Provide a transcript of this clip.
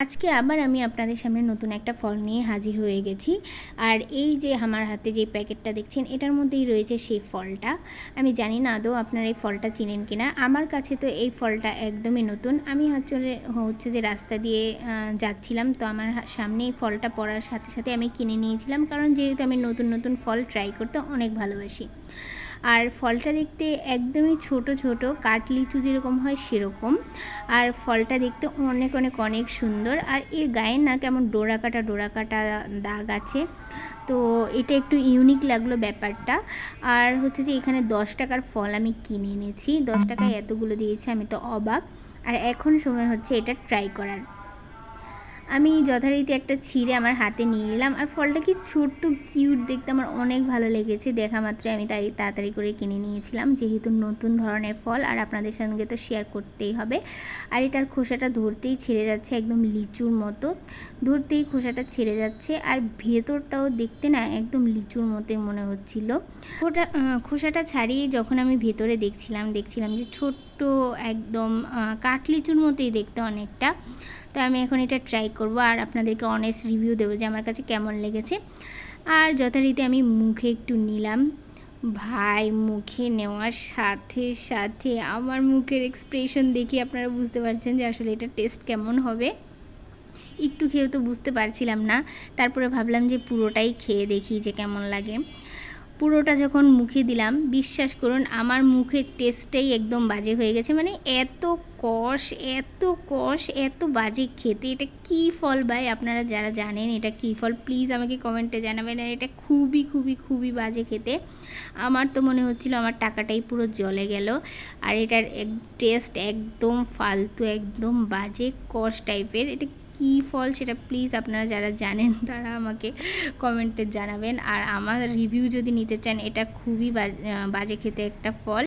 আজকে আবার আমি আপনাদের সামনে নতুন একটা ফল নিয়ে হাজির হয়ে গেছি। আর এই যে আমার হাতে যে প্যাকেটটা দেখছেন এটার মধ্যেই রয়েছে সেই ফলটা। আমি জানি না আদৌ আপনারা এই ফলটা চিনেন কিনা। আমার কাছে তো এই ফলটা একদমই নতুন। আমি হচ্ছে যে রাস্তা দিয়ে যাচ্ছিলাম, তো আমার সামনে এই ফলটা পড়ার সাথে সাথে আমি কিনে নিয়েছিলাম, কারণ যেহেতু আমি নতুন নতুন ফল ট্রাই করতে অনেক ভালোবাসি। আর ফলটা দেখতে একদমই ছোট ছোট, কাঠ লিচু যেরকম হয় সেরকম। আর ফলটা দেখতে অনেক অনেক অনেক সুন্দর। আর এর গায়ে না কেমন ডোরা কাটা দাগ আছে, তো এটা একটু ইউনিক লাগলো ব্যাপারটা। আর হচ্ছে যে এখানে 10 টাকার ফল আমি কিনে এনেছি, 10 টাকায় এতগুলো দিয়েছে, আমি তো অবাক। আর এখন সময় হচ্ছে এটা ট্রাই করার। আমি যথারীতি একটা ছিঁড়ে আমার হাতে নিয়ে নিলাম। আর ফলটা কি ছোট্ট কিউট দেখতে, আমার অনেক ভালো লেগেছে। দেখা মাত্রই আমি তাই তাড়াতাড়ি করে কিনে নিয়েছিলাম, যেহেতু নতুন ধরনের ফল আর আপনাদের সঙ্গে তো শেয়ার করতেই হবে। আর এটার খোসাটা ধরতেই ছেড়ে যাচ্ছে, একদম লিচুর মতো ধরতেই খোসাটা ছেড়ে যাচ্ছে। আর ভেতরটাও দেখতে না একদম লিচুর মতোই মনে হচ্ছিল। খোসাটা ছাড়িয়ে যখন আমি ভেতরে দেখছিলাম যে ছোট্ট একদম কাঠলিচুর মতোই দেখতে অনেকটা। তো আমি এখন এটা ট্রাই করব আর আপনাদেরকে অনেস্ট রিভিউ দেবো যে আমার কাছে কেমন লেগেছে। আর যথারীতি আমি মুখে একটু নিলাম। ভাই, মুখে নেওয়ার সাথে সাথে আমার মুখের এক্সপ্রেশন দেখে আপনারা বুঝতে পারছেন যে আসলে এটা টেস্ট কেমন হবে। একটু খেয়েও তো বুঝতে পারছিলাম না, তারপরে ভাবলাম যে পুরোটাই খেয়ে দেখি যে কেমন লাগে। পুরোটা যখন মুখে দিলাম, বিশ্বাস করুন আমার মুখের টেস্টটাই একদম বাজে হয়ে গেছে। মানে এত কষ, এত বাজে খেতে। এটা কী ফল ভাই? আপনারা যারা জানেন এটা কী ফল প্লিজ আমাকে কমেন্টে জানাবেন। আর এটা খুবই খুবই খুবই বাজে খেতে। আমার তো মনে হচ্ছিল আমার টাকাটাই পুরো জলে গেল। আর এটার টেস্ট একদম ফালতু, একদম বাজে কষ টাইপের। এটা কী ফল সেটা প্লিজ আপনারা যারা জানেন তারা আমাকে কমেন্টে জানাবেন। আর আমার রিভিউ যদি নিতে চান, এটা খুবই বাজে খেতে একটা ফল।